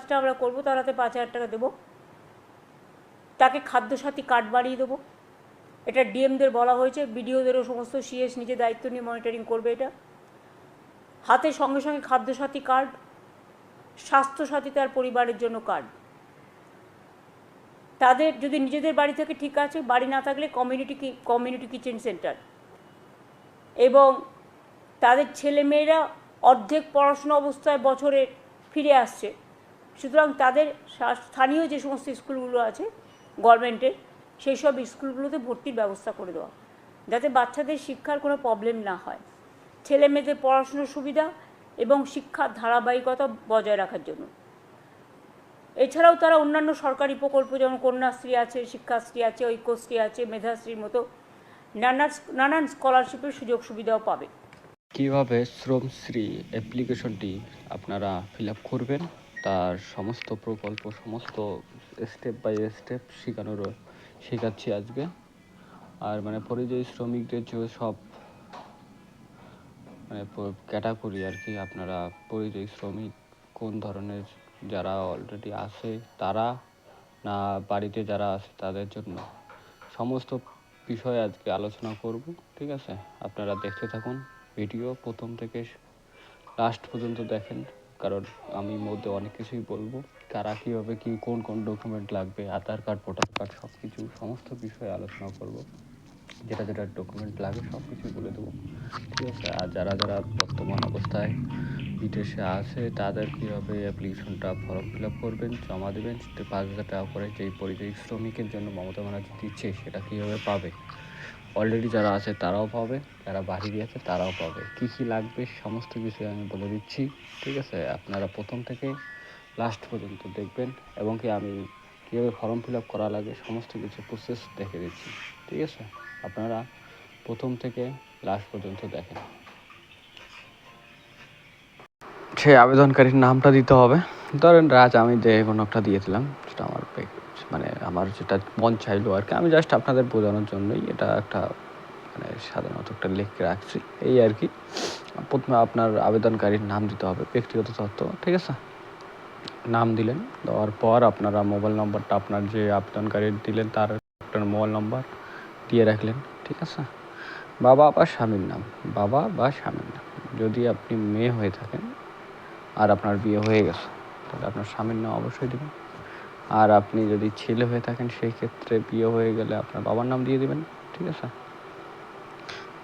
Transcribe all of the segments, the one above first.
কাজটা আমরা করবো, তার হাতে 5,000 টাকা দেবো, তাকে খাদ্যসাথী কার্ড বানিয়ে দেবো। এটা ডিএমদের বলা হয়েছে, বিডিওদেরও সমস্ত সিএস নিজে দায়িত্ব নিয়ে মনিটরিং করবে। এটা হাতে সঙ্গে সঙ্গে খাদ্যসাথী কার্ড, স্বাস্থ্যসাথী তার পরিবারের জন্য কার্ড। তাদের যদি নিজেদের বাড়ি থেকে ঠিক আছে, বাড়ি না থাকলে কমিউনিটি কিচেন সেন্টার। এবং তাদের ছেলেমেয়েরা অর্ধেক পড়াশোনা অবস্থায় বছরে ফিরে আসছে, সুতরাং তাদের স্থানীয় যে সমস্ত স্কুলগুলো আছে গভর্নমেন্টের, সেই সব স্কুলগুলোতে ভর্তির ব্যবস্থা করে দেওয়া, যাতে বাচ্চাদের শিক্ষার কোনো প্রবলেম না হয়, ছেলে মেয়েদের পড়াশোনার সুবিধা এবং শিক্ষার ধারাবাহিকতা বজায় রাখার জন্য। এছাড়াও তারা অন্যান্য সরকারি প্রকল্প, যেমন কন্যাশ্রী আছে, শিক্ষাশ্রী আছে, ঐক্যশ্রী আছে, মেধাশ্রীর মতো নানান স্কলারশিপের সুযোগ সুবিধাও পাবে। কিভাবে শ্রমশ্রী অ্যাপ্লিকেশনটি আপনারা ফিল আপ করবেন তার সমস্ত প্রকল্প, সমস্ত স্টেপ বাই স্টেপ শেখাচ্ছি আজকে। আর পরিযায়ী শ্রমিকদের যে সব ক্যাটাগরি আর কি, আপনারা পরিযায়ী শ্রমিক কোন ধরনের, যারা অলরেডি আছে তারা, না বাড়িতে যারা আছে তাদের জন্য, সমস্ত বিষয়ে আজকে আলোচনা করব। ঠিক আছে, আপনারা দেখতে থাকুন ভিডিও প্রথম থেকে লাস্ট পর্যন্ত দেখেন, কারণ আমি মধ্যে অনেক কিছুই বলবো। কারা কীভাবে কী কোন কোন ডকুমেন্ট লাগবে, আধার কার্ড, ভোটার কার্ড, সব কিছু সমস্ত বিষয়ে আলোচনা করব। যেটা যেটা ডকুমেন্ট লাগে সব কিছু বলে দেবো। ঠিক আছে, আর যারা যারা বর্তমান অবস্থায় বিদেশে আছে তাদের কীভাবে অ্যাপ্লিকেশনটা ফর্ম ফিল আপ করবেন, জমা দেবেন, 5,000 টাকা করে যেই পরিযায়ী শ্রমিকের জন্য মমতা ব্যানার্জি দিচ্ছে সেটা কীভাবে পাবে, অলরেডি যারা আছে তারাও পাবে, যারা বাহিরে আছে তারাও পাবে, কী কী লাগবে সমস্ত কিছু আমি বলে দিচ্ছি। ঠিক আছে, আপনারা প্রথম থেকে লাস্ট পর্যন্ত দেখবেন, এবং কি আমি কীভাবে ফর্ম ফিল আপ করা লাগে সমস্ত কিছু প্রসেস দেখে দিচ্ছি। ঠিক আছে, আপনারা প্রথম থেকে লাস্ট পর্যন্ত দেখেন। সেই আবেদনকারীর নামটা দিতে হবে, ধরেন রাজ, আমি যে কোনো একটা দিয়ে দিলাম, সেটা আমার আমার যেটা মন চাইলো আর কি, আমি জাস্ট আপনাদের বোঝানোর জন্যই এটা একটা সাধারণত একটা লিখে রাখছি, এই আর কি। প্রথমে আপনার আবেদনকারীর নাম দিতে হবে, ব্যক্তিগত তথ্য। ঠিক আছে, নাম দিলেন, দেওয়ার পর আপনারা মোবাইল নম্বরটা আপনার যে আবেদনকারী দিলেন তার একটা মোবাইল নম্বর দিয়ে রাখলেন। ঠিক আছে, বাবা বা স্বামীর নাম, বাবা বা স্বামীর নাম। যদি আপনি মেয়ে হয়ে থাকেন আর আপনার বিয়ে হয়ে গেছে, তাহলে আপনার স্বামীর নাম অবশ্যই দেবেন। আর আপনি যদি ছেলে হয়ে থাকেন, সেই ক্ষেত্রে বিয়ে হয়ে গেলে আপনার বাবার নাম দিয়ে দেবেন। ঠিক আছে,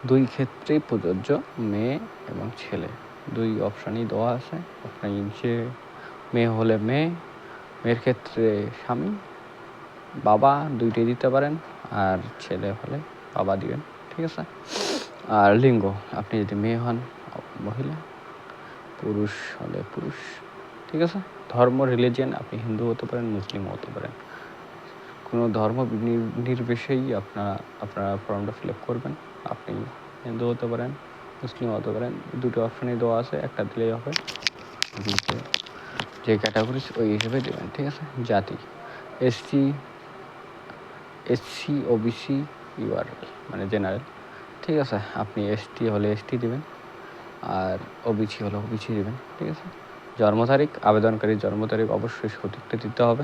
দুই ক্ষেত্রেই প্রযোজ্য, মেয়ে এবং ছেলে, দুই অপশানই দেওয়া আছে। আপনি যে মেয়ে হলে মেয়ের ক্ষেত্রে স্বামী, বাবা দুইটাই দিতে পারেন, আর ছেলে হলে বাবা দিবেন। ঠিক আছে, আর লিঙ্গ, আপনি যদি মেয়ে হন মহিলা, পুরুষ হলে পুরুষ। ঠিক আছে, ধর্ম, রিলিজিয়ান, আপনি হিন্দু হতে পারেন, মুসলিম হতে পারেন, কোনো ধর্ম নির্বিশেষেই আপনারা ফর্মটা ফিল আপ করবেন। আপনি হিন্দু হতে পারেন, মুসলিম হতে পারেন, দুটো অপশানই দেওয়া আছে, একটা দিলেই হবে। যে ক্যাটাগরি ওই হিসেবে দেবেন। ঠিক আছে, জাতি এসসি ওবিসি ইউআরএল জেনারেল। ঠিক আছে, আপনি এসটি হলে এসটি দেবেন, আর ওবিসি হলে ওবিসি দেবেন। ঠিক আছে, জন্ম তারিখ, আবেদনকারীর জন্ম তারিখ অবশ্যই সঠিকটা দিতে হবে।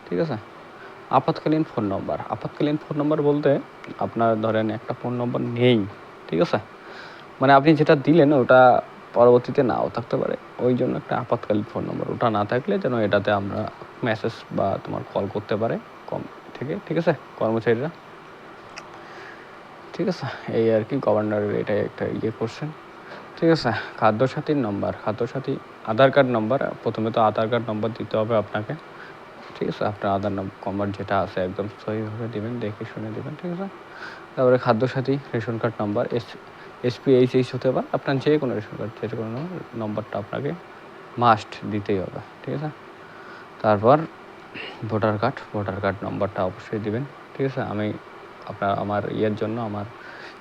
ঠিক আছে, আপাতকালীন ফোন নম্বর বলতে আপনার ধরেন একটা ফোন নম্বর নেই। ঠিক আছে, আপনি যেটা দিলেন ওটা পরবর্তীতে নাও থাকতে পারে, ওই জন্য একটা আপাতকালীন ফোন নম্বর, ওটা না থাকলে যেন এটাতে আমরা মেসেজ বা তোমার কল করতে পারে কম থেকে। ঠিক আছে, কর্মচারীরা। ঠিক আছে, এই আর কি, গভর্নরের এটাই একটা করছেন। ঠিক আছে, খাদ্যসাথীর নম্বর, আধার কার্ড নম্বর, প্রথমে তো আধার কার্ড নম্বর দিতে হবে আপনাকে। ঠিক আছে, আপনার আধার নম্বর যেটা আছে একদম সহিভাবে দেবেন, দেখে শুনে দেবেন। ঠিক আছে, তারপরে খাদ্যসাথী রেশন কার্ড নম্বর, SPHH হতে পারে, আপনার যে কোনো রেশন কার্ড, যে কোনো নম্বরটা আপনাকে মাস্ট দিতেই হবে। ঠিক আছে, তারপর ভোটার কার্ড নম্বরটা অবশ্যই দেবেন। ঠিক আছে, আমি আমার জন্য আমার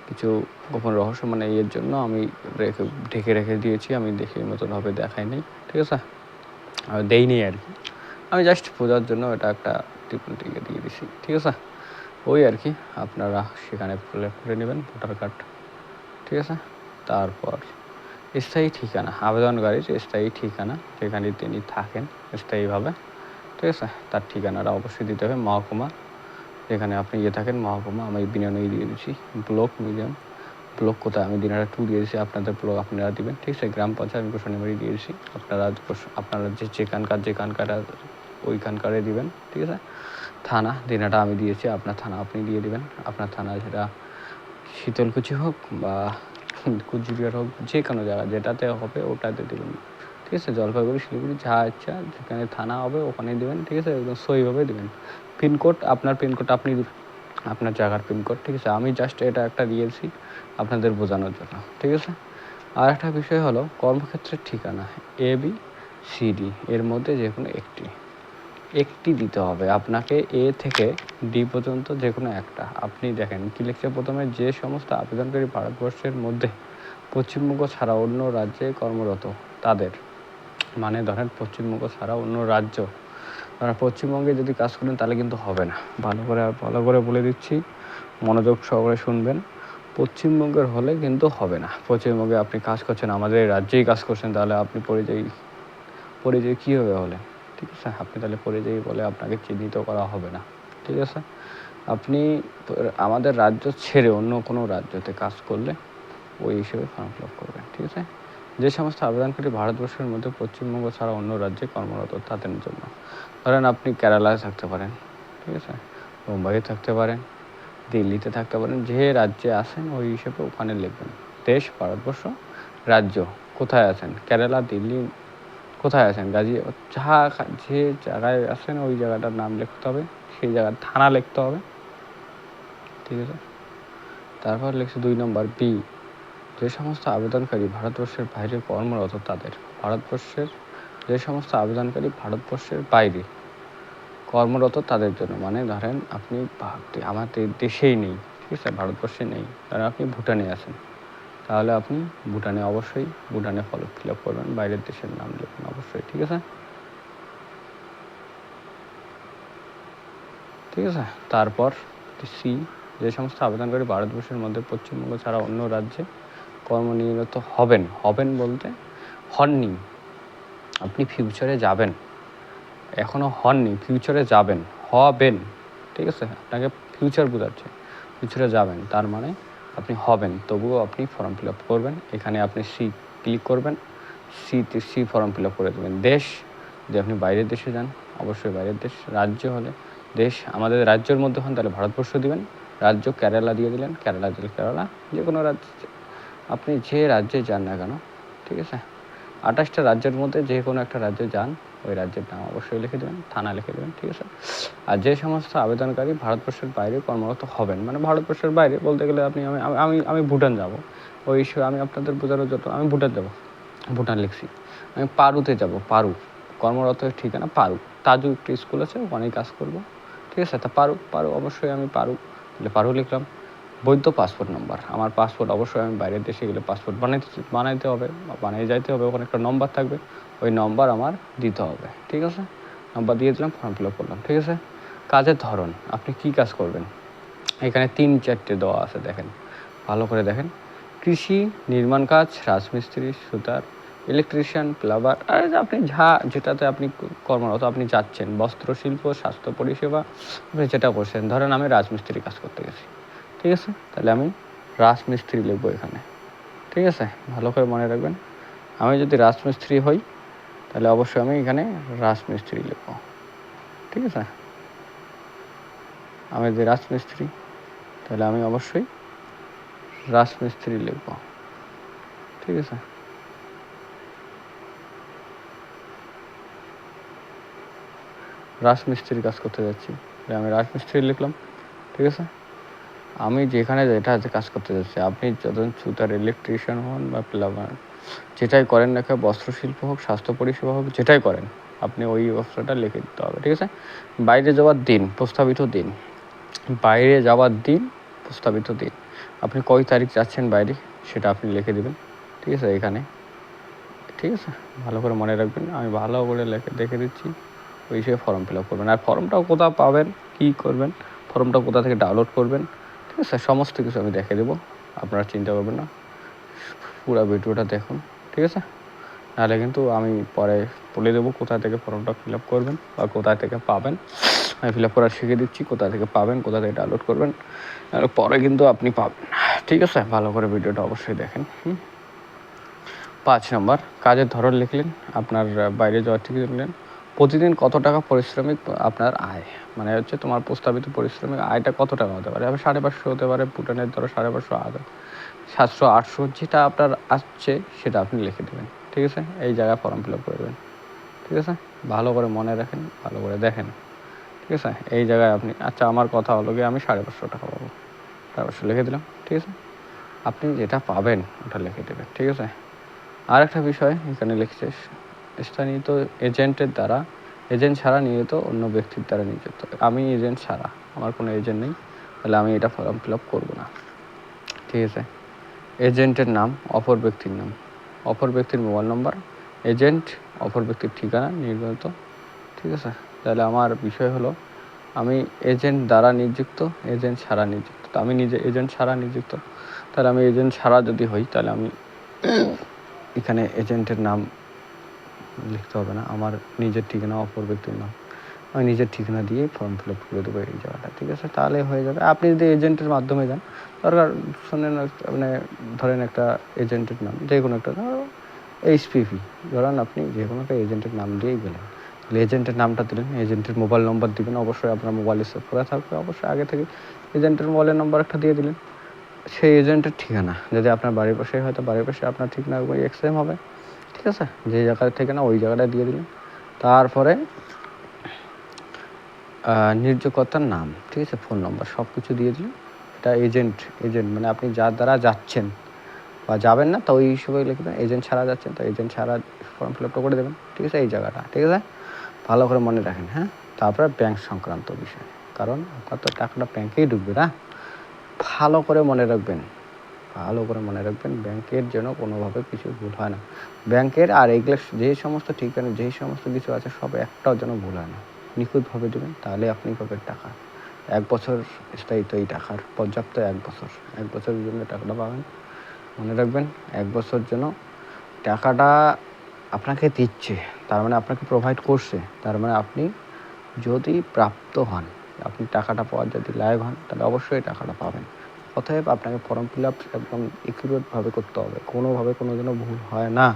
কিছু গোপন রহস্য জন্য আমি ঢেকে রেখে দিয়েছি, আমি দেখে নতুনভাবে দেখাই নেই। ঠিক আছে, দেইনি আর কি, আমি জাস্ট বোঝার জন্য এটা একটা টিকে দিয়ে দিছি। ঠিক আছে, ওই আর কি, আপনারা সেখানে ফিল আপ করে নেবেন ভোটার কার্ড। ঠিক আছে, তারপর স্থায়ী ঠিকানা, আবেদনকারীর স্থায়ী ঠিকানা যেখানে তিনি থাকেন স্থায়ীভাবে, ঠিক আছে, তার ঠিকানাটা অবশ্যই দিতে হবে। মহকুমা যেখানে আপনি থাকেন মহকুমা, আমি বিনানই দিয়ে দিচ্ছি। ব্লক মিডিয়াম, ব্লক কোথায় আমি দিনারা 2 দিয়ে দিচ্ছি, আপনাদের ব্লক আপনারা দিবেন, ঠিক আছে। গ্রাম পঞ্চায়েত আমি কোষণীবাড়ি দিয়ে দিচ্ছি, আপনারা যেখানকার ওইখানকারে দিবেন, ঠিক আছে। থানা দিনাটা আমি দিয়েছি, আপনার থানা আপনি দিয়ে দিবেন। আপনার থানা যেটা শীতলকুচি হোক বা কুচবিহার হোক, যে কোনো জায়গা যেটাতে হবে ওটাতে দেবেন, ঠিক আছে। জলপাইগুড়ি, শিলিগুড়ি যা ইচ্ছা যেখানে থানা হবে ওখানে দেবেন, ঠিক আছে। একদম সইভাবে দেবেন। পিনকোড আপনার পিনকোড আপনি আপনার জায়গার পিনকোড, ঠিক আছে। আমি জাস্ট এটা একটা দিয়েছি আপনাদের বোঝানোর জন্য, ঠিক আছে। আর একটা বিষয় হলো কর্মক্ষেত্রের ঠিকানা ABCD এর মধ্যে যে কোনো একটি দিতে হবে আপনাকে। A থেকে D পর্যন্ত যে কোনো একটা। আপনি দেখেন কি লিখছে প্রথমে, যে সমস্ত আবেদনকারী ভারতবর্ষের মধ্যে পশ্চিমবঙ্গ ছাড়া অন্য রাজ্যে কর্মরত তাদের, মানে ধরেন পশ্চিমবঙ্গ ছাড়া অন্য রাজ্য, আপনারা পশ্চিমবঙ্গে যদি কাজ করেন তাহলে কিন্তু হবে না। ভালো করে বলে দিচ্ছি, মনোযোগ সহকারে শুনবেন। পশ্চিমবঙ্গের হলে কিন্তু হবে না। পশ্চিমবঙ্গে আপনি কাজ করছেন, আমাদের রাজ্যেই কাজ করছেন, তাহলে আপনি পরিযায়ী কীভাবে হলে, ঠিক আছে। আপনি তাহলে পরিযায়ী বলে আপনাকে চিহ্নিত করা হবে না, ঠিক আছে। আপনি আমাদের রাজ্য ছেড়ে অন্য কোনো রাজ্যতে কাজ করলে ওই হিসেবে ফর্ম ফিল আপ করবেন, ঠিক আছে। যে সমস্ত আবেদনকারী ভারতবর্ষের মধ্যে পশ্চিমবঙ্গ ছাড়া অন্য রাজ্যে কর্মরত তাদের জন্য, ধরেন আপনি কেরালায় থাকতে পারেন, ঠিক আছে, মুম্বাইয়ে থাকতে পারেন, দিল্লিতে থাকতে পারেন, যে রাজ্যে আসেন ওই হিসেবে ওখানে লিখবেন। দেশ, ভারতবর্ষ, রাজ্য কোথায় আছেন, কেরালা, দিল্লি, কোথায় আছেন, যে জায়গায় আছেন ওই জায়গাটার নাম লিখতে হবে, সেই জায়গার থানা লিখতে হবে, ঠিক আছে। তারপর লিখছে 2 নম্বর B, যে সমস্ত আবেদনকারী ভারতবর্ষের বাইরে কর্মরত তাদের, যে সমস্ত আবেদনকারী ভারতবর্ষের বাইরে কর্মরত তাদের জন্য, মানে ধরেন আপনি আমাদের দেশেই নেই, ঠিক আছে, ভারতবর্ষে নেই, ধরেন আপনি ভুটানে আছেন, তাহলে আপনি ভুটানে অবশ্যই ফর্ম ফিল আপ করবেন, বাইরের দেশের নাম লিখবেন অবশ্যই, ঠিক আছে। ঠিক আছে। তারপর C, যে সমস্ত আবেদনকারী ভারতবর্ষের মধ্যে পশ্চিমবঙ্গ ছাড়া অন্য রাজ্যে কর্মনিরত হবেন বলতে হননি, আপনি ফিউচারে যাবেন, এখনও হননি, ফিউচারে হবেন, ঠিক আছে। আপনাকে ফিউচার বোঝাচ্ছে, ফিউচারে যাবেন তার মানে আপনি হবেন, তবুও আপনি ফর্ম ফিল আপ করবেন। এখানে আপনি C ক্লিক করবেন, C ফর্ম ফিল আপ করে দেবেন। দেশ, যদি আপনি বাইরের দেশে যান অবশ্যই বাইরের দেশ। রাজ্য হলে দেশ আমাদের রাজ্যের মধ্যে হন তাহলে ভারতবর্ষ দিবেন। রাজ্য কেরালা দিয়ে দিলেন, কেরালা, যে কোনো রাজ্য, আপনি যে রাজ্যে যান না কেন, ঠিক আছে, 28টা রাজ্যের মধ্যে যে কোনো একটা রাজ্যে যান, ওই রাজ্যের নাম অবশ্যই লিখে দেবেন, থানা লিখে দেবেন, ঠিক আছে। আর যে সমস্ত আবেদনকারী ভারতবর্ষের বাইরে কর্মরত হবেন, মানে ভারতবর্ষের বাইরে বলতে গেলে আপনি আমি ভুটান যাব, ওই হিসেবে আমি আপনাদের বোঝানোর জন্য আমি ভুটান যাব, ভুটান লিখছি। আমি পারুতে যাব, কর্মরত ঠিকানা পারু, তাজু একটা স্কুল আছে ওখানেই কাজ করব, ঠিক আছে। তা পারু অবশ্যই আমি তাহলে পারু লিখলাম। বৈধ পাসপোর্ট নাম্বার, আমার পাসপোর্ট অবশ্যই আমি বাইরের দেশে গেলে পাসপোর্ট বানাইতে হবে, বানিয়ে যাইতে হবে, ওখানে একটা নম্বর থাকবে, ওই নম্বর আমার দিতে হবে, ঠিক আছে। নম্বর দিয়ে দিলাম, ফর্ম ফিল আপ করলাম, ঠিক আছে। কাজের ধরন, আপনি কি কাজ করবেন, এখানে 3-4টে দেওয়া আছে, দেখেন ভালো করে দেখেন। কৃষি, নির্মাণ কাজ, রাজমিস্ত্রি, সুতার, ইলেকট্রিশিয়ান, প্লাম্বার, আর আপনি যেটাতে আপনি কর্মরত আপনি যাচ্ছেন, বস্ত্রশিল্প, স্বাস্থ্য পরিষেবা, আপনি যেটা করছেন, ধরেন আমি রাজমিস্ত্রি কাজ করতে গেছি, ঠিক আছে, তাহলে আমি রাজমিস্ত্রি লিখবো এখানে, ঠিক আছে। ভালো করে মনে রাখবেন, আমি যদি রাজমিস্ত্রি হই তাহলে অবশ্যই আমি এখানে রাজমিস্ত্রি লিখবো, ঠিক আছে। আমি যদি রাজমিস্ত্রি তাহলে আমি অবশ্যই রাজমিস্ত্রি লিখবো, ঠিক আছে। রাজমিস্ত্রির কাজ করতে যাচ্ছি, আমি রাজমিস্ত্রি লিখলাম, ঠিক আছে। আমি যেখানে যেটাতে কাজ করতে যাচ্ছি, আপনি যখন সুতার, ইলেকট্রিশিয়ান হন বা প্লাম্বার, যেটাই করেন না কেন, বস্ত্রশিল্প হোক, স্বাস্থ্য পরিষেবা হোক, যেটাই করেন আপনি ওই অবস্থাটা লিখে দিতে হবে, ঠিক আছে। বাইরে যাওয়ার দিন, প্রস্তাবিত দিন, আপনি কয় তারিখ যাচ্ছেন বাইরে সেটা আপনি লিখে দেবেন, ঠিক আছে এখানে, ঠিক আছে। ভালো করে মনে রাখবেন, আমি ভালো করে দেখে দিচ্ছি, ওই হিসেবে ফর্ম ফিল আপ করবেন। আর ফর্মটাও কোথাও পাবেন, কী করবেন, ফর্মটা কোথা থেকে ডাউনলোড করবেন, ঠিক আছে, সমস্ত কিছু আমি দেখে দেবো, আপনারা চিন্তা করবেন না, পুরো ভিডিওটা দেখুন, ঠিক আছে? নাহলে কিন্তু আমি পরে বলে দেবো কোথা থেকে ফর্মটা ফিল আপ করবেন বা কোথা থেকে পাবেন। আমি ফিল আপ করা শিখিয়ে দিচ্ছি, কোথা থেকে পাবেন, কোথা থেকে ডাউনলোড করবেন, আর পরে কিন্তু আপনি পাবেন। ঠিক আছে? ভালো করে ভিডিওটা অবশ্যই দেখেন। 5 নম্বর, কাজের ধরন লিখলেন, আপনার বাইরে যাওয়ার থেকে লিখলেন, প্রতিদিন কত টাকা পারিশ্রমিক আপনার আয়, মানে হচ্ছে তোমার প্রস্তাবিত পারিশ্রমিক আয়টা কত টাকা হতে পারে। 550 হতে পারে, ভুটানের ধরো 550, 700, 800, যেটা আপনার আসছে সেটা আপনি লিখে দেবেন। ঠিক আছে? এই জায়গায় ফর্ম ফিল আপ করে দেবেন। ঠিক আছে? ভালো করে মনে রাখেন, ভালো করে দেখেন। ঠিক আছে? এই জায়গায় আপনি, আচ্ছা আমার কথা হলো গিয়ে আমি 550 টাকা পাবো, 550 লিখে দিলাম। ঠিক আছে? আপনি যেটা পাবেন ওটা লিখে দেবেন। ঠিক আছে? আর একটা বিষয় এখানে লিখছে, স্থানীয় এজেন্টের দ্বারা, এজেন্ট ছাড়া নিয়মিত অন্য ব্যক্তির দ্বারা নিযুক্ত। আমি এজেন্ট ছাড়া, আমার কোনো এজেন্ট নেই, তাহলে আমি এটা ফর্ম ফিল আপ করবো না। ঠিক আছে? এজেন্টের নাম, অপর ব্যক্তির নাম, অপর ব্যক্তির মোবাইল নম্বর, এজেন্ট, অপর ব্যক্তির ঠিকানা নির্গত। ঠিক আছে? তাহলে আমার বিষয় হলো আমি এজেন্ট দ্বারা নিযুক্ত, এজেন্ট ছাড়া নিযুক্ত। তো আমি নিজে এজেন্ট ছাড়া নিযুক্ত, তাহলে আমি এজেন্ট ছাড়া যদি হই তাহলে আমি এখানে এজেন্টের নাম লিখতে হবে না, আমার নিজের ঠিকানা, অপর ব্যক্তির নাম, আমি নিজের ঠিকানা দিয়ে ফর্ম ফিল আপ করে দেবো এই জায়গাটা। ঠিক আছে? তাহলে হয়ে যাবে। আপনি যদি এজেন্টের মাধ্যমে যান, দরকার শোনেন, মানে ধরেন একটা এজেন্টের নাম, যে কোনো একটা, ধরো এইচপিপি, ধরেন আপনি যে কোনো একটা এজেন্টের নাম দিয়েই গেলেন, তাহলে এজেন্টের নামটা দিলেন, এজেন্টের মোবাইল নম্বর দিবেন, অবশ্যই আপনার মোবাইলে সেভ করা থাকবে, অবশ্যই আগে থেকে এজেন্টের মোবাইলের নম্বর একটা দিয়ে দিলেন। সেই এজেন্টের ঠিকানা যদি আপনার বাড়ির পাশেই হয় তো বাড়ির পাশে আপনার ঠিকানা ওই এক্সেম হবে। ঠিক আছে? যে জায়গার ঠিকানা ওই জায়গাটা দিয়ে দিলেন। তারপরে নির্যোগকর্তার নাম, ঠিক আছে, ফোন নম্বর, সব কিছু দিয়ে দিলেন। এটা এজেন্ট, এজেন্ট মানে আপনি যার দ্বারা যাচ্ছেন বা যাবেন না, তো ওই হিসেবে লিখবেন। এজেন্ট ছাড়া যাচ্ছেন তো এজেন্ট ছাড়া ফর্ম ফিল আপটা করে দেবেন। ঠিক আছে? এই জায়গাটা, ঠিক আছে, ভালো করে মনে রাখেন। হ্যাঁ, তারপরে ব্যাংক সংক্রান্ত বিষয়, কারণ আপনার তো টাকাটা ব্যাংকেই ঢুকবে না। ভালো করে মনে রাখবেন, ভালো করে মনে রাখবেন, ব্যাংকের যেন কোনোভাবে কিছু ভুল হয় না। ব্যাংকের আর এগুলো যে সমস্ত ঠিকানা, যেই সমস্ত কিছু আছে সব একটাও যেন ভুল হয় না, নিখুঁতভাবে দেবেন, তাহলে আপনি পাবেন টাকা। 1 বছর স্থায়িত্ব এই টাকার, পর্যাপ্ত 1 বছর, 1 বছরের জন্য টাকাটা পাবেন। মনে রাখবেন, 1 বছর জন্য টাকাটা আপনাকে দিচ্ছে, তার মানে আপনাকে প্রোভাইড করছে, তার মানে আপনি যদি প্রাপ্ত হন, আপনি টাকাটা পাওয়ার যদি লায়ক হন, তাহলে অবশ্যই টাকাটা পাবেন। অতএব আপনাকে ফর্ম ফিল আপ একদম একুরেটভাবে করতে হবে, কোনোভাবে কোনো যেন ভুল হয় না।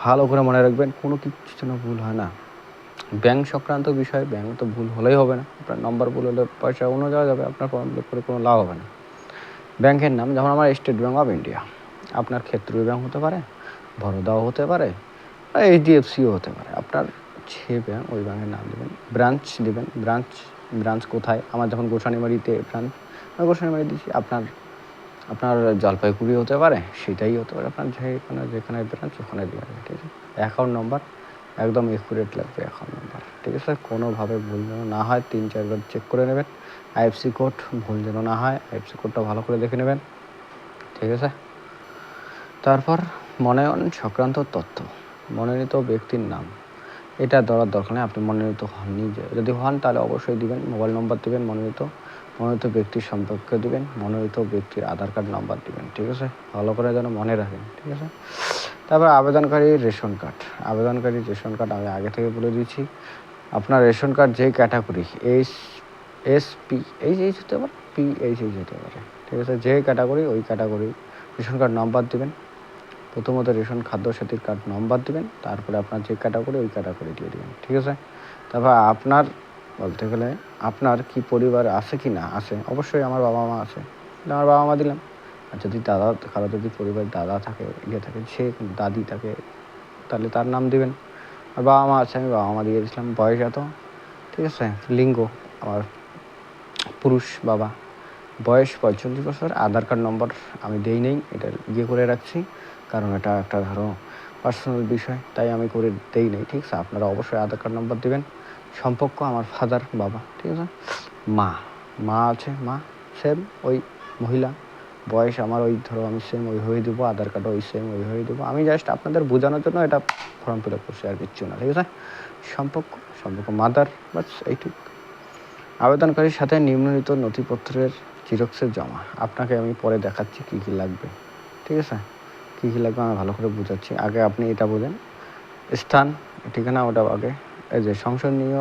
ভালো করে মনে রাখবেন, কোনো কিছু যেন ভুল হয় না। ব্যাংক সংক্রান্ত বিষয়, ব্যাংক তো ভুল হলেই হবে না, আপনার নম্বর ভুল হলে পয়সা অন্য যাওয়া যাবে, আপনার ফর্ম ফিল আপ করে কোনো লাভ হবে না। ব্যাংকের নাম, যেমন আমার স্টেট ব্যাঙ্ক অফ ইন্ডিয়া, আপনার ক্ষেত্রীয় ব্যাংক হতে পারে, বরোদাও হতে পারে, এইচডিএফসিও হতে পারে। আপনার যে ব্যাংক, ওই ব্যাংকের নাম দেবেন। ব্রাঞ্চ দেবেন, ব্রাঞ্চ, ব্রাঞ্চ কোথায়, আমার যখন গোসানিবাড়িতে ব্রাঞ্চ, আমি গোসানিবাড়ি দিচ্ছি, আপনার আপনার জলপাইগুড়ি হতে পারে, সেটাই হতে পারে, আপনার যেখানে ব্রাঞ্চ ওখানে দেওয়া যাবে। ঠিক আছে? অ্যাকাউন্ট নম্বর একদম একুরেট লাগবে, অ্যাকাউন্ট নম্বর। ঠিক আছে? কোনোভাবে ভুল যেন না হয়, 3-4 বার চেক করে নেবেন। আইএফসি কোড ভুল যেন না হয়, আইএফসি কোডটা ভালো করে দেখে নেবেন। ঠিক আছে? তারপর মনোনয়ন সংক্রান্ত তথ্য, মনোনীত ব্যক্তির নাম, এটা দেওয়ার দরকার নেই, আপনি মনোনীত হননি, যদি হন তাহলে অবশ্যই দিবেন। মোবাইল নম্বর দেবেন, মনোনীত ব্যক্তির সম্পর্কে দিবেন, মনোনীত ব্যক্তির আধার কার্ড নাম্বার দিবেন। ঠিক আছে? ভালো করে যেন মনে রাখেন। ঠিক আছে? তারপর আবেদনকারীর রেশন কার্ড, আবেদনকারীর রেশন কার্ড আমি আগে থেকে বলে দিয়েছি। আপনার রেশন কার্ড যে ক্যাটাগরি, এসপি এইচ হতে পারে, পিএইচ হতে পারে। ঠিক আছে? যে ক্যাটাগরি, ওই ক্যাটাগরি রেশন কার্ড নাম্বার দেবেন। প্রথমত রেশন খাদ্য সাথীর কার্ড নাম্বার দেবেন, তারপরে আপনার যে ক্যাটাগরি ওই ক্যাটাগরি দিয়ে দেবেন। ঠিক আছে? তারপর আপনার বলতে গেলে আপনার কি পরিবার আছে কি না, আছে, অবশ্যই আমার বাবা মা আছে, আমার বাবা মা দিলাম। আর যদি কারো যদি পরিবার দাদা থাকে, থাকে, সে দাদি থাকে, তাহলে তার নাম দিবেন। আর বাবা মা আছে, আমি বাবা মা দিয়ে দিয়েছিলাম। বয়স এত, ঠিক আছে? লিঙ্গ আমার পুরুষ, বাবা, বয়স 45 বছর। আধার কার্ড নম্বর আমি দেই নেই, এটা করে রাখছি, কারণ এটা একটা ধরো পার্সোনাল বিষয়, তাই আমি করে দেই নেই। ঠিক আছে? আপনারা অবশ্যই আধার কার্ড নম্বর দেবেন। সম্পর্ক আমার ফাদার, বাবা। ঠিক আছে? মা আছে, মা সেম ওই মহিলা, বয়স আমার ওই ধরো আমি সেম ওই হয়ে দেবো, আধার কার্ড ওই সেম ওই হয়ে দেবো। আমি জাস্ট আপনাদের বোঝানোর জন্য এটা ফর্ম ফিল আপ করছি, আর কিচ্ছু না। ঠিক আছে? সম্পর্ক মাদার, বাস এইটুক। আবেদনকারীর সাথে নিম্নলিখিত নথিপত্রের জেরক্সের জমা, আপনাকে আমি পরে দেখাচ্ছি কী কী লাগবে। ঠিক আছে? কী কী লাগবে আমি ভালো করে বোঝাচ্ছি। আগে আপনি এটা বোঝেন, স্থান, ঠিকানা ওটা আগে। এই যে সংসদীয়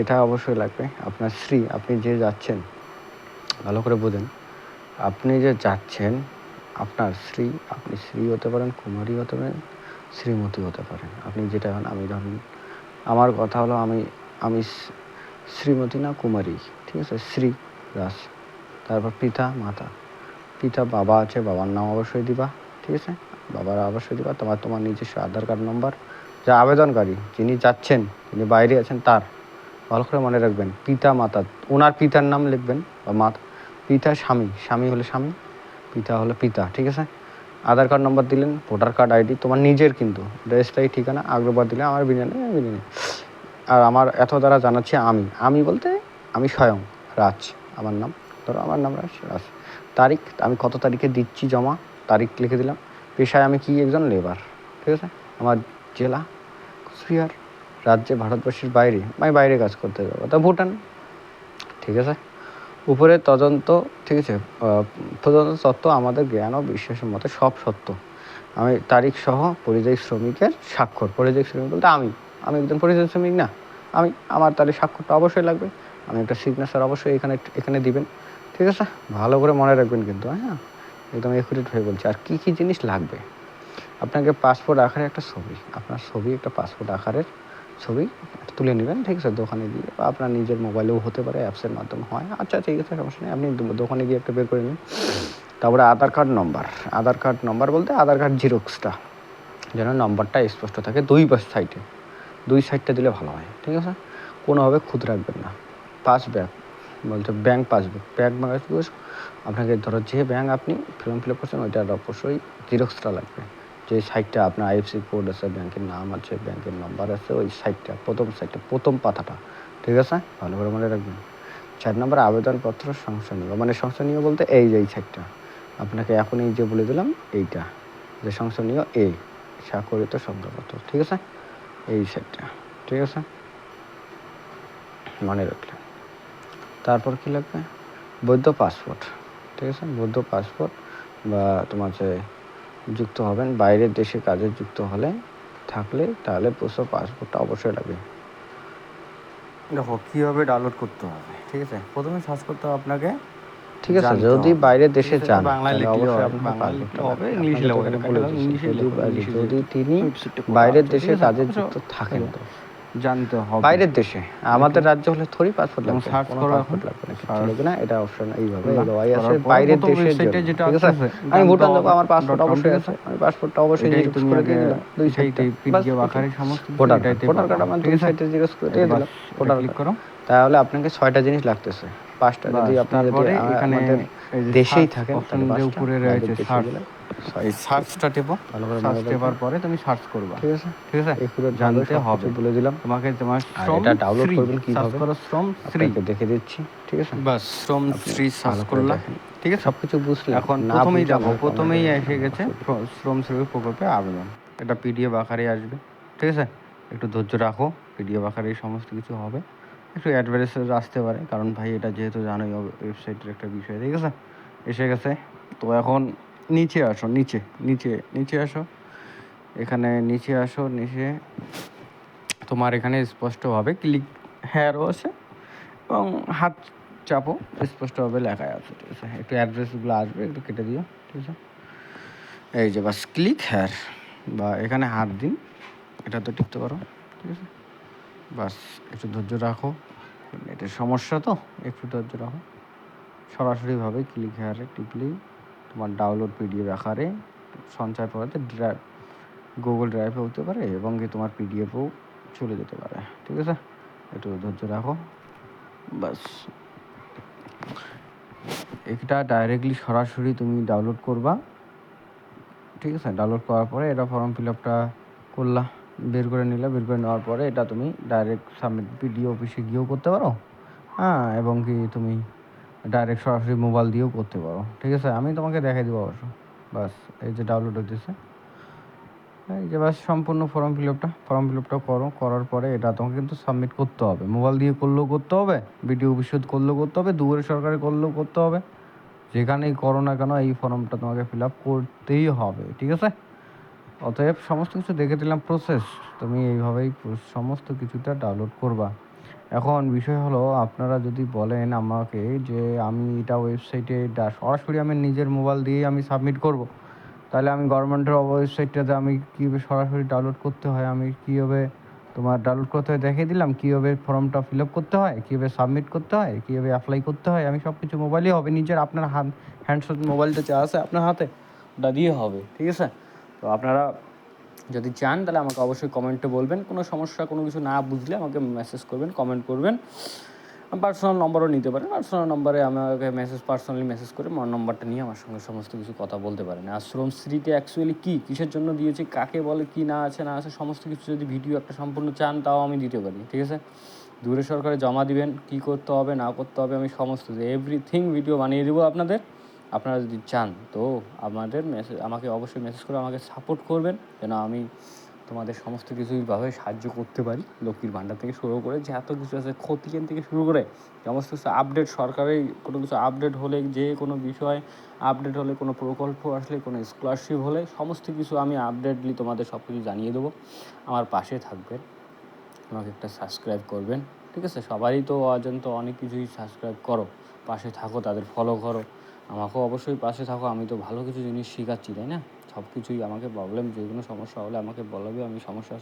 এটা অবশ্যই লাগবে। আপনার স্ত্রী, আপনি যে যাচ্ছেন ভালো করে বোঝেন, আপনি যে যাচ্ছেন আপনার স্ত্রী, আপনি স্ত্রী হতে পারেন, কুমারী হতে পারেন, শ্রীমতী হতে পারেন। আপনি যেটা হন, আমি ধরুন আমার কথা হলো আমি শ্রীমতী না কুমারী, ঠিক আছে, শ্রী দাস। তারপর পিতা মাতা, পিতা বাবা আছে, বাবার নাম অবশ্যই দিবা, ঠিক আছে, বাবার অবশ্যই দিবা। তোমার নিজস্ব আধার কার্ড নম্বর, যা আবেদনকারী যিনি যাচ্ছেন, যিনি বাইরে আছেন তার ভালো করে মনে রাখবেন। পিতা মাতা, ওনার পিতার নাম লিখবেন বা মাতা। পিতা স্বামী হলে স্বামী, পিতা হলে পিতা, ঠিক আছে। আধার কার্ড নম্বর দিলেন, ভোটার কার্ড আইডি তোমার নিজের, কিন্তু রেজিস্ট্রারি ঠিকানা আগ্রবার দিলে আমার বিরিয়ানি। আর আমার এত দ্বারা জানাচ্ছি আমি বলতে আমি স্বয়ং রাজ, আমার নাম, ধরো আমার নাম রাজ। তারিখ আমি কত তারিখে দিচ্ছি জমা, তারিখ লিখে দিলাম। পেশায় আমি কি, একজন লেবার, ঠিক আছে। আমার জেলা কুচবিহার, রাজ্যে ভারতবর্ষের বাইরে, আমি বাইরে কাজ করতে যাবো, তা ভুটান, ঠিক আছে। উপরে তদন্ত, ঠিক আছে, তদন্ত তত্ত্ব আমাদের জ্ঞান ও বিশ্বাসের মতে সব সত্য। আমি তারিখ সহ পরিযায়ী শ্রমিকের স্বাক্ষর, পরিযায়ী শ্রমিক বলতে আমি একজন পরিযায়ী শ্রমিক না, আমার তাহলে স্বাক্ষরটা অবশ্যই লাগবে। আমি একটা সিগনেচার অবশ্যই এখানে দিবেন, ঠিক আছে। ভালো করে মনে রাখবেন কিন্তু, হ্যাঁ, একদম একুরেট হয়ে বলছি। আর কী কী জিনিস লাগবে, আপনাকে পাসপোর্ট আকারে একটা ছবি, আপনার ছবি, একটা পাসপোর্ট আকারের ছবি তুলে নেবেন, ঠিক আছে, দোকানে গিয়ে, বা আপনার নিজের মোবাইলেও হতে পারে, অ্যাপসের মাধ্যমে হয়। আচ্ছা ঠিক আছে, সমস্যা নেই, আপনি দোকানে গিয়ে একটা বের করে নিন। তারপরে আধার কার্ড নম্বর বলতে আধার কার্ড জিরক্সটা, যেন নম্বরটা স্পষ্ট থাকে দুই সাইডটা দিলে ভালো হয়, ঠিক আছে। কোনোভাবে খুদ রাখবেন না। পাসবুক বলতে ব্যাঙ্ক পাসবুক, আপনাকে ধরো যে ব্যাঙ্ক আপনি ফর্ম ফিল আপ করছেন ওইটার অবশ্যই জিরক্সটা লাগবে। যে সাইটটা আপনার আইএফসি কোড আছে, ব্যাংকের নাম আছে, ব্যাংকের নাম্বার আছে, ওই সাইটটা, প্রথম পাতাটা, ঠিক আছে, ভালো করে মনে রাখবেন। 4 নম্বর আবেদনপত্র সংশোধনীয়, মানে সংশোধনীয় বলতে এই সাইটটা আপনাকে এখন এই যে বলে দিলাম, এইটা যে সংশোধনীয় স্বাক্ষরিত শব্দপত্র, ঠিক আছে, এই সাইটটা, ঠিক আছে, মনে রাখলেন। তারপর কি লাগবে, বৈধ পাসপোর্ট, ঠিক আছে, বৈধ পাসপোর্ট, বা তোমার যে যুক্ত হবেন বাইরের দেশে কাজে যুক্ত হলে থাকলে, তাহলে পুরো পাসপোর্টটা অবশ্যই লাগবে। দেখো কীভাবে ডাউনলোড করতে হবে, ঠিক আছে, প্রথমে সার্চ করতে হবে আপনাকে, ঠিক আছে। যদি বাইরের দেশে যান তাহলে অবশ্যই আপনার পাসপোর্টটা হবে, ইংলিশে যদি তিনি বাইরের দেশে কাজে যুক্ত থাকেন তো জানতে হবে। বাইরের দেশে, আমাদের রাজ্য হলে থোড়ি পাসপোর্ট লাগবে, সার্চ করা পাসপোর্ট লাগবে না, কিছু লাগবে না। এটা অপশন এইভাবে ওয়াই আছে, বাইরের দেশের জন্য, ঠিক আছে। আমি ভুটান যাবো, আমার পাসপোর্ট অবশ্যই আছে, আমি পাসপোর্টটা অবশ্যই জিরক্স করে দিয়ে দিলাম, দুই সাইডে পিডিএফ আকারে সমস্ত ভোটার কার্ড আমার দুই সাইডে জিরক্স করে দিয়ে দিলাম, ভোটার কার্ড। তাহলে আপনাকে 6টা জিনিস লাগতেছে, 5টা যদি আপনি আমাদের দেশেই থাকেন তাহলে উপরে রয়েছে এই সার্চটা টেপো, সার্চ টেপার পরে তুমি সার্চ করবা, ঠিক আছে, ঠিক আছে, জানতে হবে বলে দিলাম তোমাকে। তোমার এটা ডাউনলোড করবেন কিভাবে, শ্রম শ্রী দেখে দিচ্ছি, ঠিক আছে, বাস শ্রম শ্রী সার্চ করলাম, ঠিক আছে, সবকিছু বুঝলে এখন প্রথমেই এসে গেছে শ্রম শ্রী প্রকল্পে আবেদন। এটা পিডিএফ আকারে আসবে, ঠিক আছে, একটু ধৈর্য রাখো, পিডিএফ আকারে সমস্ত কিছু হবে, একটু অ্যাডভার্টাইজ আসতে পারে, কারণ ভাই এটা যেহেতু জানোই ওয়েবসাইটের একটা বিষয়, ঠিক আছে, এসে গেছে। তো এখন নিচে আসো, নিচে আসো, এখানে নিচে আসো, নিচে তোমার এখানে স্পষ্টভাবে ক্লিক হেয়ারও আছে এবং হাত চাপো, স্পষ্টভাবে লেখা আছে, ঠিক আছে। একটু অ্যাড্রেসগুলো আসবে, একটু কেটে দিও, ঠিক আছে। এই যে বাস ক্লিক হেয়ার, বা এখানে হাত দিন, এটা তো টিপতে পারো, ঠিক আছে, বাস একটু ধৈর্য রাখো, এটা সমস্যা তো, একটু ধৈর্য রাখো। সরাসরিভাবে ক্লিক হেয়ারে টিপলেই তোমার ডাউনলোড পিডিএফ আকারে সঞ্চয় পড়াতে গুগল ড্রাইভে হতে পারে, এবং কি তোমার পিডিএফও চলে যেতে পারে, ঠিক আছে, একটু ধৈর্য রাখো। বাস এটা ডাইরেক্টলি সরাসরি তুমি ডাউনলোড করবা, ঠিক আছে। ডাউনলোড করার পরে এটা ফর্ম ফিল আপটা করলা, বের করে নেওয়ার পরে এটা তুমি ডাইরেক্ট সাবমিট পিডিও অফিসে গিয়েও করতে পারো, হ্যাঁ, এবং কি তুমি ডাইরেক্ট সরাসরি মোবাইল দিয়েও করতে পারো, ঠিক আছে। আমি তোমাকে দেখাই দেবো অবশ্য। বাস এই যে ডাউনলোড হতেছে, এই যে বাস সম্পূর্ণ ফর্ম ফিল আপটা করার পরে এটা তোমাকে কিন্তু সাবমিট করতে হবে। মোবাইল দিয়ে করলেও করতে হবে, বিডিও অফিসে করলেও করতে হবে, দুয়ারে সরকারে করলেও করতে হবে, যেখানেই করো না কেন এই ফর্মটা তোমাকে ফিল আপ করতেই হবে, ঠিক আছে? অতএব সমস্ত কিছু দেখে দিলাম প্রসেস, তুমি এইভাবেই সমস্ত কিছুটা ডাউনলোড করবা। এখন বিষয় হলো, আপনারা যদি বলেন আমাকে যে আমি এটা ওয়েবসাইটে সরাসরি আমি নিজের মোবাইল দিয়েই আমি সাবমিট করব, তাহলে আমি গভর্নমেন্টের ওয়েবসাইটটাতে আমি কীভাবে সরাসরি ডাউনলোড করতে হয়, আমি কীভাবে তোমার ডাউনলোড করতে হয় দেখিয়ে দিলাম, কীভাবে ফর্মটা ফিল আপ করতে হয়, কীভাবে সাবমিট করতে হয়, কীভাবে অ্যাপ্লাই করতে হয়, আমি সব কিছু মোবাইলেই হবে, নিজের আপনার হ্যান্ডসেট মোবাইলটা যা আছে আপনার হাতে ওটা দিয়ে হবে, ঠিক আছে? তো আপনারা যদি চান তাহলে আমাকে অবশ্যই কমেন্টে বলবেন, কোনো সমস্যা কোনো কিছু না বুঝলে আমাকে মেসেজ করবেন, কমেন্ট করবেন, পার্সোনাল নম্বরও নিতে পারেন। পার্সোনাল নম্বরে আমাকে পার্সোনালি মেসেজ করে আমার নম্বরটা নিয়ে আমার সঙ্গে সমস্ত কিছু কথা বলতে পারেন। আশ্রমশ্রীতে অ্যাকচুয়ালি কী, কিসের জন্য দিয়েছি, কাকে বলে, কী না আছে সমস্ত কিছু যদি ভিডিও একটা সম্পূর্ণ চান তাও আমি দিতে পারি, ঠিক আছে? দূরে সরকারে জমা দিবেন, কী করতে হবে না করতে হবে আমি সমস্ত এভরিথিং ভিডিও বানিয়ে দেবো আপনাদের, আপনারা যদি চান। তো আমাকে অবশ্যই মেসেজ করে আমাকে সাপোর্ট করবেন যেন আমি তোমাদের সমস্ত কিছুইভাবে সাহায্য করতে পারি। লক্ষ্মীর ভাণ্ডার থেকে শুরু করে যে এত কিছু আছে, খতিয়ান থেকে শুরু করে সমস্ত কিছু আপডেট, সরকারের কোনো কিছু আপডেট হলে, যে কোনো বিষয় আপডেট হলে, কোনো প্রকল্প আসলে, কোনো স্কলারশিপ হলে সমস্ত কিছু আমি আপডেটলি তোমাদের সব কিছু জানিয়ে দেবো। আমার পাশে থাকবেন, আমাকে একটা সাবস্ক্রাইব করবেন, ঠিক আছে? সবারই তো অজান্ত অনেক কিছুই সাবস্ক্রাইব করো, পাশে থাকো, তাদের ফলো করো, আমাকেও অবশ্যই পাশে থাকো। আমি তো ভালো কিছু জিনিস শেখাচ্ছি, তাই না? সব কিছুই আমাকে প্রবলেম, যে কোনো সমস্যা হলে আমাকে বলবে, আমি সমস্যার